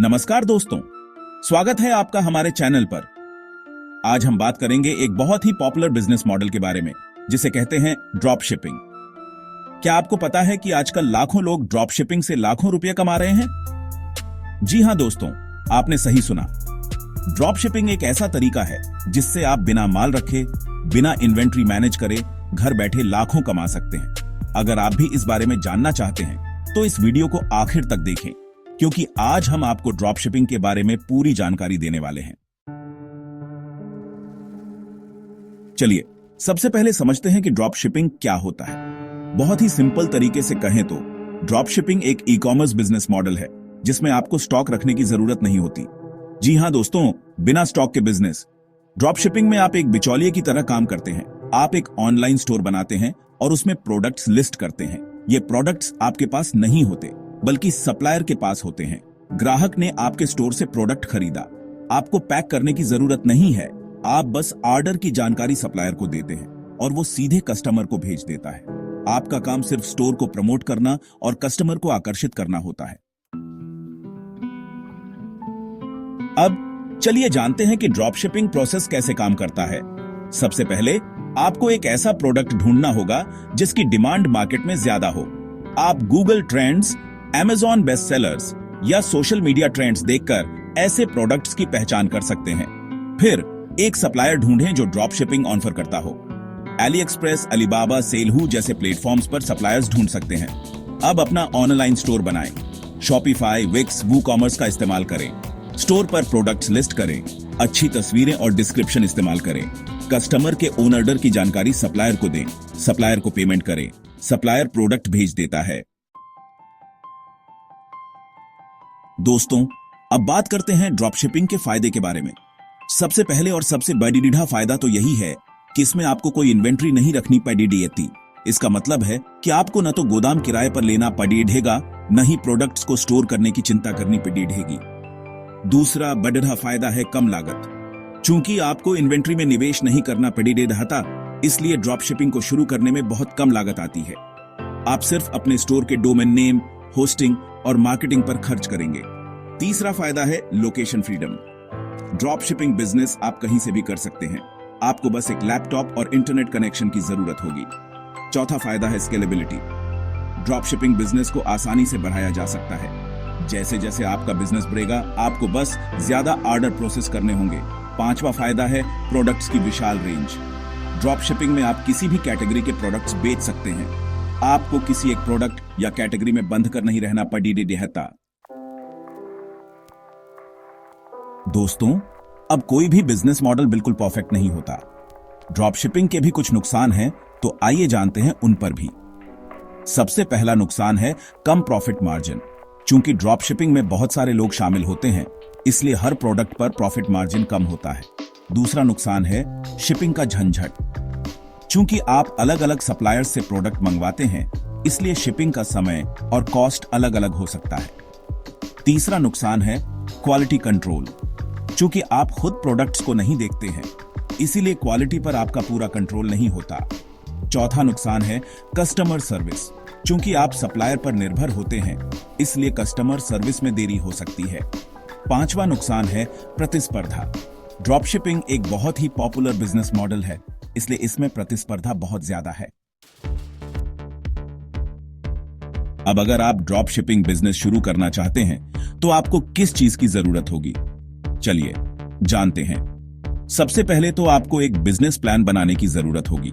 नमस्कार दोस्तों, स्वागत है आपका हमारे चैनल पर। आज हम बात करेंगे एक बहुत ही पॉपुलर बिजनेस मॉडल के बारे में, जिसे कहते हैं ड्रॉप शिपिंग। क्या आपको पता है कि आजकल लाखों लोग ड्रॉप शिपिंग से लाखों रुपए कमा रहे हैं? जी हां दोस्तों, आपने सही सुना। ड्रॉप शिपिंग एक ऐसा तरीका है जिससे आप बिना माल रखे, बिना इन्वेंट्री मैनेज करे घर बैठे लाखों कमा सकते हैं। अगर आप भी इस बारे में जानना चाहते हैं तो इस वीडियो को आखिर तक देखें, क्योंकि आज हम आपको ड्रॉप शिपिंग के बारे में पूरी जानकारी देने वाले हैं। चलिए सबसे पहले समझते हैं कि ड्रॉप शिपिंग क्या होता है। बहुत ही सिंपल तरीके से कहें तो ड्रॉप शिपिंग एक ई कॉमर्स बिजनेस मॉडल है जिसमें आपको स्टॉक रखने की जरूरत नहीं होती। जी हां दोस्तों, बिना स्टॉक के बिजनेस। ड्रॉप शिपिंग में आप एक बिचौलिए की तरह काम करते हैं। आप एक ऑनलाइन स्टोर बनाते हैं और उसमें प्रोडक्ट्स लिस्ट करते हैं। ये प्रोडक्ट्स आपके पास नहीं होते, बल्कि सप्लायर के पास होते हैं। ग्राहक ने आपके स्टोर से प्रोडक्ट खरीदा, आपको पैक करने की जरूरत नहीं है। आप बस ऑर्डर की जानकारी सप्लायर को देते हैं और वो सीधे कस्टमर को भेज देता है। आपका काम सिर्फ स्टोर को प्रमोट करना और कस्टमर को आकर्षित करना होता है। अब चलिए जानते हैं कि ड्रॉप शिपिंग प्रोसेस कैसे काम करता है। सबसे पहले आपको एक ऐसा प्रोडक्ट ढूंढना होगा जिसकी डिमांड मार्केट में ज्यादा हो। आप Google trends, Amazon best sellers या सोशल मीडिया ट्रेंड्स देखकर ऐसे प्रोडक्ट्स की पहचान कर सकते हैं। फिर एक सप्लायर ढूंढें जो ड्रॉप शिपिंग ऑफर करता हो। AliExpress, Alibaba, सेलहू जैसे प्लेटफॉर्म्स पर सप्लायर्स ढूंढ सकते हैं। अब अपना ऑनलाइन स्टोर बनाएं। Shopify, Wix, WooCommerce का इस्तेमाल करें। स्टोर पर प्रोडक्ट्स लिस्ट करें। अच्छी तस्वीरें और डिस्क्रिप्शन इस्तेमाल करें। कस्टमर के ओन ऑर्डर की जानकारी सप्लायर को दें। सप्लायर को पेमेंट करें। सप्लायर प्रोडक्ट भेज देता है। दोस्तों, अब बात करते हैं ड्रॉप शिपिंग के फायदे के बारे में। सबसे पहले और सबसे बड़ीडीढ़ा फायदा तो यही है कि इसमें आपको कोई इन्वेंट्री नहीं रखनी पड़ेगी। इसका मतलब है कि आपको न तो गोदाम किराए पर लेना पड़ेगा, न ही प्रोडक्ट्स को स्टोर करने की चिंता करनी पड़ेगी। दूसरा बड़ा फायदा है कम लागत। चूंकि आपको इन्वेंट्री में निवेश नहीं करना पड़ेगा, इसलिए ड्रॉप शिपिंग को शुरू करने में बहुत कम लागत आती है। आप सिर्फ अपने स्टोर के डोमेन नेम, होस्टिंग और मार्केटिंग पर खर्च करेंगे। तीसरा फायदा है location freedom. Drop shipping business आप कहीं से भी कर सकते हैं। आपको बस एक लैपटॉप और इंटरनेट कनेक्शन की जरूरत होगी। चौथा फायदा है स्केलेबिलिटी। ड्रॉप शिपिंग बिजनेस को आसानी से बढ़ाया जा सकता है। जैसे जैसे आपका बिजनेस बढ़ेगा, आपको बस ज्यादा ऑर्डर प्रोसेस करने होंगे। पांचवा फायदा है प्रोडक्ट्स की विशाल रेंज। ड्रॉप शिपिंग में आप किसी भी कैटेगरी के प्रोडक्ट्स बेच सकते हैं। आपको किसी एक प्रोडक्ट या कैटेगरी में बंध कर नहीं रहना पड़ेगा। दोस्तों, अब कोई भी बिजनेस मॉडल बिल्कुल परफेक्ट नहीं होता। ड्रॉप शिपिंग के भी कुछ नुकसान हैं, तो आइए जानते हैं उन पर भी। सबसे पहला नुकसान है कम प्रॉफिट मार्जिन। चूंकि ड्रॉप शिपिंग में बहुत सारे लोग शामिल होते हैं, इसलिए हर प्रोडक्ट पर प्रॉफिट मार्जिन कम होता है। दूसरा नुकसान है शिपिंग का झंझट। चूंकि आप अलग अलग सप्लायर्स से प्रोडक्ट मंगवाते हैं, इसलिए शिपिंग का समय और कॉस्ट अलग अलग हो सकता है। तीसरा नुकसान है क्वालिटी कंट्रोल। चूंकि आप खुद प्रोडक्ट्स को नहीं देखते हैं, इसीलिए क्वालिटी पर आपका पूरा कंट्रोल नहीं होता। चौथा नुकसान है कस्टमर सर्विस। चूंकि आप सप्लायर पर निर्भर होते हैं, इसलिए कस्टमर सर्विस में देरी हो सकती है। पांचवा नुकसान है प्रतिस्पर्धा। ड्रॉप शिपिंग एक बहुत ही पॉपुलर बिजनेस मॉडल है, इसलिए इसमें प्रतिस्पर्धा बहुत ज्यादा है। अब अगर आप ड्रॉप शिपिंग बिजनेस शुरू करना चाहते हैं, तो आपको किस चीज की जरूरत होगी? चलिए जानते हैं। सबसे पहले तो आपको एक बिजनेस प्लान बनाने की जरूरत होगी।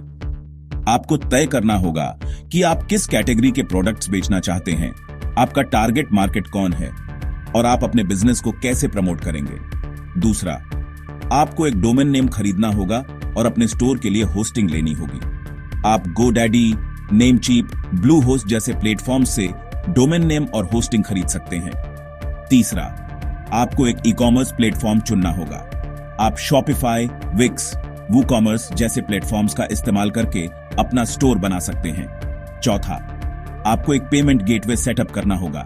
आपको तय करना होगा कि आप किस कैटेगरी के प्रोडक्ट्स बेचना चाहते हैं, आपका टारगेट मार्केट कौन है और आप अपने बिजनेस को कैसे प्रमोट करेंगे। दूसरा, आपको एक डोमेन नेम खरीदना होगा और अपने स्टोर के लिए होस्टिंग लेनी होगी। आप गोडैडी, नेमचीप, ब्लूहोस्ट जैसे प्लेटफॉर्म से डोमेन नेम और होस्टिंग खरीद सकते हैं। तीसरा, आपको एक ई कॉमर्स प्लेटफॉर्म चुनना होगा। आप Shopify, Wix, WooCommerce जैसे प्लेटफॉर्म्स का इस्तेमाल करके अपना स्टोर बना सकते हैं। चौथा, आपको एक पेमेंट गेटवे सेटअप करना होगा।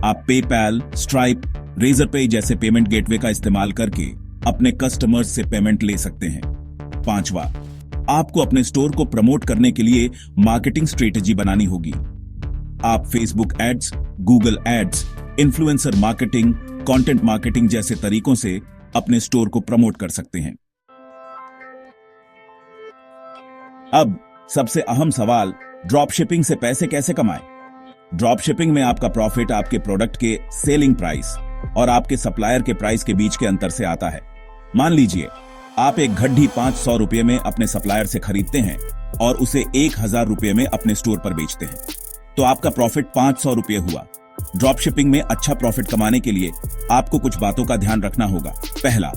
आप पेपैल, स्ट्राइप, रेजरपे जैसे पेमेंट गेटवे का इस्तेमाल करके अपने कस्टमर्स से पेमेंट ले सकते हैं। पांचवा, आपको अपने स्टोर को प्रमोट करने के लिए मार्केटिंग स्ट्रेटेजी बनानी होगी। आप Facebook ads, Google ads, influencer marketing, content marketing जैसे तरीकों से अपने स्टोर को प्रमोट कर सकते हैं। अब सबसे अहम सवाल, ड्रॉप शिपिंग से पैसे कैसे कमाएं? ड्रॉप शिपिंग में आपका प्रॉफिट आपके प्रोडक्ट के सेलिंग प्राइस और आपके सप्लायर के प्राइस के बीच के अंतर से आता है। मान लीजिए आप एक घड्डी 500 रुपये में अपने सप्लायर से खरीदते हैं और उसे 1000 रुपये में अपने स्टोर पर बेचते हैं, तो आपका प्रॉफिट 500 रुपये हुआ। ड्रॉप शिपिंग में अच्छा प्रॉफिट कमाने के लिए आपको कुछ बातों का ध्यान रखना होगा। पहला,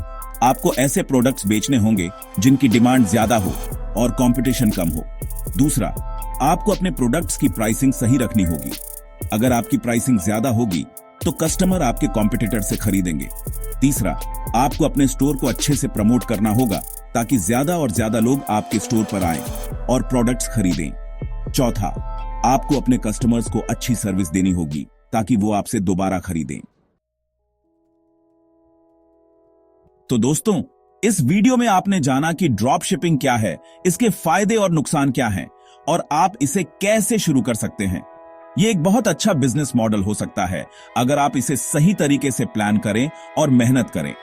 आपको ऐसे प्रोडक्ट्स बेचने होंगे जिनकी डिमांड ज्यादा हो और कंपटीशन कम हो। दूसरा, आपको अपने प्रोडक्ट्स की प्राइसिंग सही रखनी होगी। अगर आपकी प्राइसिंग ज्यादा होगी तो कस्टमर आपके कॉम्पिटिटर से खरीदेंगे। तीसरा, आपको अपने स्टोर को अच्छे से प्रमोट करना होगा ताकि ज्यादा और ज्यादा लोग आपके स्टोर पर आएं और प्रोडक्ट्स खरीदें। चौथा, आपको अपने कस्टमर्स को अच्छी सर्विस देनी होगी ताकि वो आपसे दोबारा खरीदें। तो दोस्तों, इस वीडियो में आपने जाना कि ड्रॉप शिपिंग क्या है, इसके फायदे और नुकसान क्या हैं और आप इसे कैसे शुरू कर सकते हैं। ये एक बहुत अच्छा बिजनेस मॉडल हो सकता है अगर आप इसे सही तरीके से प्लान करें और मेहनत करें।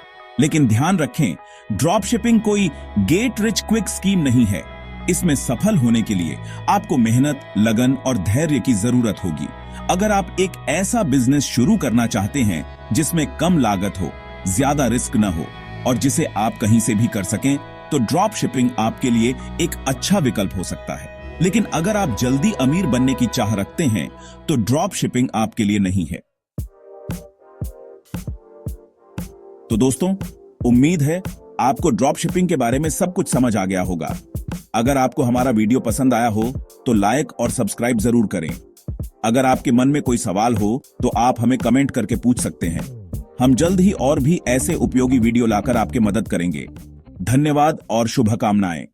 लेकिन ध्यान रखें, ड्रॉप शिपिंग कोई गेट रिच क्विक स्कीम नहीं है। इसमें सफल होने के लिए आपको मेहनत, लगन और धैर्य की जरूरत होगी। अगर आप एक ऐसा बिजनेस शुरू करना चाहते हैं जिसमें कम लागत हो, ज्यादा रिस्क न हो और जिसे आप कहीं से भी कर सकें, तो ड्रॉप शिपिंग आपके लिए एक अच्छा विकल्प हो सकता है। लेकिन अगर आप जल्दी अमीर बनने की चाह रखते हैं तो ड्रॉप शिपिंग आपके लिए नहीं है। तो दोस्तों, उम्मीद है आपको ड्रॉप शिपिंग के बारे में सब कुछ समझ आ गया होगा। अगर आपको हमारा वीडियो पसंद आया हो तो लाइक और सब्सक्राइब जरूर करें। अगर आपके मन में कोई सवाल हो तो आप हमें कमेंट करके पूछ सकते हैं। हम जल्द ही और भी ऐसे उपयोगी वीडियो लाकर आपकी मदद करेंगे। धन्यवाद और शुभकामनाएं।